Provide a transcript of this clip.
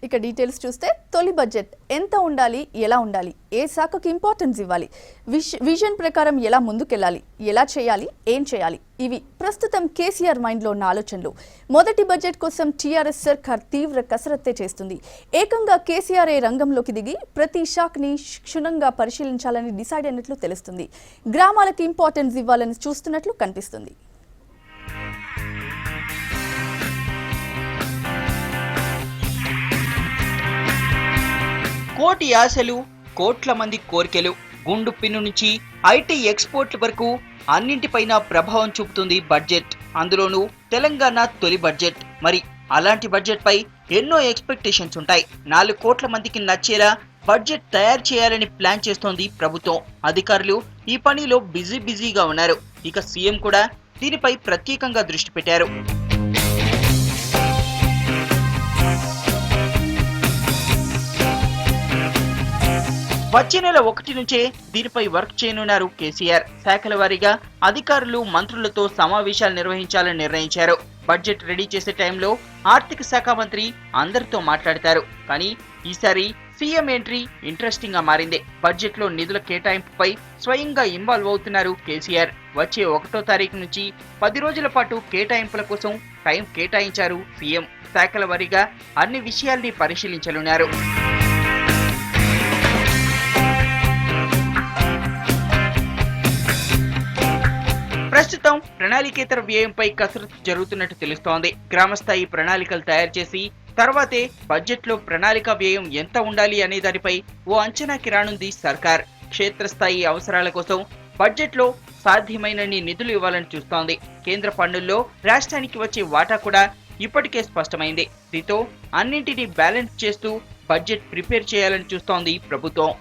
ఇక డీటెయిల్స్ చూస్తే తొలి బడ్జెట్ ఎంత ఉండాలి, ఎలా ఉండాలి, ఏ శాఖకు ఇంపార్టెన్స్ ఇవ్వాలి, విజన్ ప్రకారం ఎలా ముందుకెళ్లాలి, ఎలా చేయాలి, ఏం చేయాలి, ఇవి ప్రస్తుతం కేసీఆర్ మైండ్లో ఉన్న ఆలోచనలు. మొదటి బడ్జెట్ కోసం టీఆర్ఎస్ సర్కార్ తీవ్ర కసరత్తే చేస్తుంది. ఏకంగా కేసీఆర్ రంగంలోకి దిగి ప్రతి శాఖని క్షుణ్ణంగా పరిశీలించాలని డిసైడ్ అయినట్లు తెలుస్తుంది. గ్రామాలకు ఇంపార్టెన్స్ ఇవ్వాలని చూస్తున్నట్లు కనిపిస్తుంది. కోటి ఆశలు, కోట్ల మంది కోరికలు, గుండు పిన్ను నుంచి ఐటీ ఎక్స్పోర్ట్ల వరకు అన్నింటిపైన ప్రభావం చూపుతుంది బడ్జెట్. అందులోనూ తెలంగాణ తొలి బడ్జెట్. మరి అలాంటి బడ్జెట్ పై ఎన్నో ఎక్స్పెక్టేషన్స్ ఉంటాయి. 4 కోట్ల మందికి నచ్చేలా బడ్జెట్ తయారు చేయాలని ప్లాన్ చేస్తోంది ప్రభుత్వం. అధికారులు ఈ పనిలో బిజీగా ఉన్నారు. ఇక సీఎం కూడా దీనిపై ప్రత్యేకంగా దృష్టి పెట్టారు. వచ్చే నెల 1 నుంచే దీనిపై వర్క్ చేయనున్నారు కేసీఆర్. శాఖల వారీగా అధికారులు, మంత్రులతో సమావేశాలు నిర్వహించాలని నిర్ణయించారు. బడ్జెట్ రెడీ చేసే టైంలో ఆర్థిక శాఖ మంత్రి అందరితో మాట్లాడతారు. కానీ ఈసారి సీఎం ఎంట్రీ ఇంట్రెస్టింగ్ గా మారింది. బడ్జెట్ లో నిధుల కేటాయింపుపై స్వయంగా ఇన్వాల్వ్ అవుతున్నారు కేసీఆర్. వచ్చే 1వ తారీఖు నుంచి 10 రోజుల పాటు కేటాయింపుల కోసం టైం కేటాయించారు సీఎం. శాఖల వారీగా అన్ని విషయాల్ని పరిశీలించనున్నారు. ప్రస్తుతం ప్రణాళికేతర వ్యయంపై కసరత్తు జరుగుతున్నట్టు తెలుస్తోంది. గ్రామస్థాయి ప్రణాళికలు తయారు చేసి తర్వాతే బడ్జెట్ లో ప్రణాళిక వ్యయం ఎంత ఉండాలి అనే దానిపై ఓ అంచనాకి రానుంది సర్కార్. క్షేత్రస్థాయి అవసరాల కోసం బడ్జెట్ లో సాధ్యమైనన్ని నిధులు ఇవ్వాలని చూస్తోంది. కేంద్ర పన్నుల్లో రాష్ట్రానికి వచ్చే వాటా కూడా ఇప్పటికే స్పష్టమైంది. దీంతో అన్నింటినీ బ్యాలెన్స్ చేస్తూ బడ్జెట్ ప్రిపేర్ చేయాలని చూస్తోంది ప్రభుత్వం.